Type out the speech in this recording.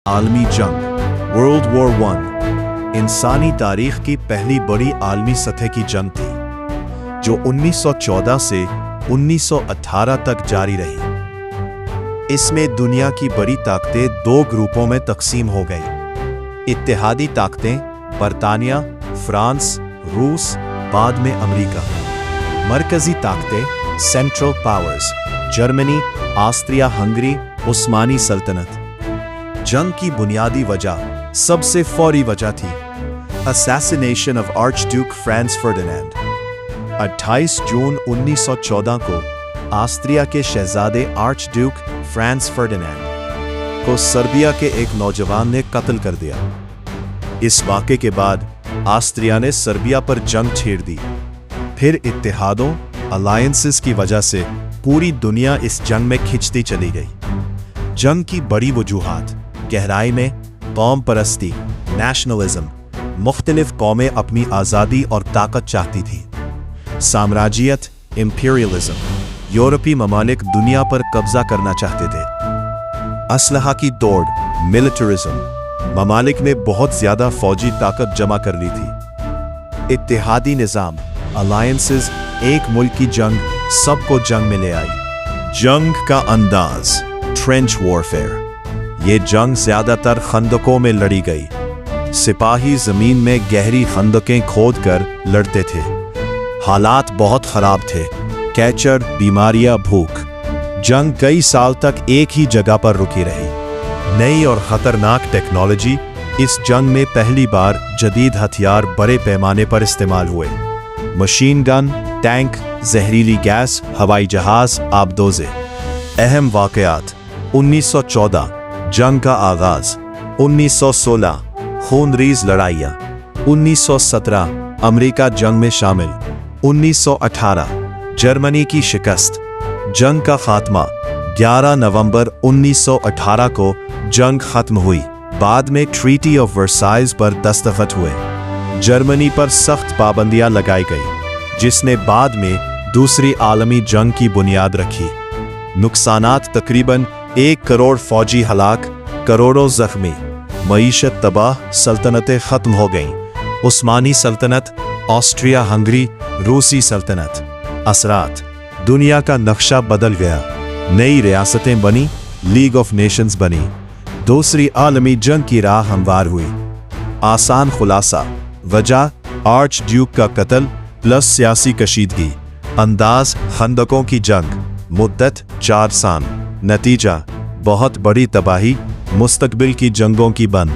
आलमी जंग world war one इंसानी तारीख की पहली बड़ी आलमी सतह की जंग थी, जो 1914 से 1918 तक जारी रही। इसमें दुनिया की बड़ी ताकतें दो ग्रुपों में तकसीम हो गई। इत्तेहादी ताकतें बरतानिया, फ्रांस, रूस, बाद में अमेरिका। मरकजी ताकतें central powers Germany, Austria Hungary, उस्मानी सल्तनत। जंग की बुनियादी वजह सबसे फौरी वजह थी assassination of archduke Franz Ferdinand. 28 जून 1914 को ऑस्ट्रिया के शहजादे आर्चड्यूक फ्रांस फर्डिनेंड को सर्बिया के एक नौजवान ने कत्ल कर दिया। इस वाक़े के बाद ऑस्ट्रिया ने सर्बिया पर जंग छेड़ दी। फिर इत्तेहादों अलायंसेस की वजह से पूरी दुनिया इस जंग में खिंचती चली गई। जंग की बड़ी वजूहात गहराई में कौम परस्ती, नेशनलिज्म, मुख्तलिफ कौमें अपनी आज़ादी और ताकत चाहती थी। साम्राज्यत, इंपीरियलिज्म, यूरोपीय ममालिक दुनिया पर कब्जा करना चाहते थे। असलहा की दौड़, मिलिटरिज्म, ममालिक ने बहुत ज्यादा फौजी ताकत जमा कर ली थी। इत्तेहादी निज़ाम, अलायंसेस, एक मुल्क की जंग सबको जंग में ले आई। जंग का अंदाज ट्रेंच वॉरफेयर। ये जंग ज्यादातर खंदकों में लड़ी गई। सिपाही जमीन में गहरी खंदकें खोदकर लड़ते थे। हालात बहुत खराब थे, कैचर, बीमारियां, भूख। जंग कई साल तक एक ही जगह पर रुकी रही। नई और खतरनाक टेक्नोलॉजी। इस जंग में पहली बार जदीद हथियार बड़े पैमाने पर इस्तेमाल हुए। मशीन गन, टैंक, जहरीली गैस, हवाई जहाज, आबदोजे। अहम वाकयात 1914 जंग का आगाज। 1916 खूनरेज लड़ाइयाँ। 1917 अमेरिका जंग में शामिल। 1918 जर्मनी की शिकस्त। जंग का खात्मा 11 नवंबर 1918 को जंग खत्म हुई। बाद में ट्रीटी ऑफ वर्साइल्स पर दस्तखत हुए। जर्मनी पर सख्त पाबंदियां लगाई गई, जिसने बाद में दूसरी आलमी जंग की बुनियाद रखी। नुकसानात तकरीबन 1 करोड़ फौजी हलाक, करोड़ों जख्मी, मईशत तबाह, सल्तनतें खत्म हो गईं। उस्मानी सल्तनत, ऑस्ट्रिया हंगरी, रूसी सल्तनत। असरात, दुनिया का नक्शा बदल गया। नई रियासतें बनी, लीग ऑफ नेशंस बनी। दूसरी आलमी जंग की राह हमवार हुई। आसान खुलासा वजह आर्च ड्यूक का कत्ल प्लस सियासी कशीदगी। अंदाज खंदकों की जंग। मुद्दत 4 साल। नतीजा बहुत बड़ी तबाही, मुस्तकबिल की जंगों की बंद।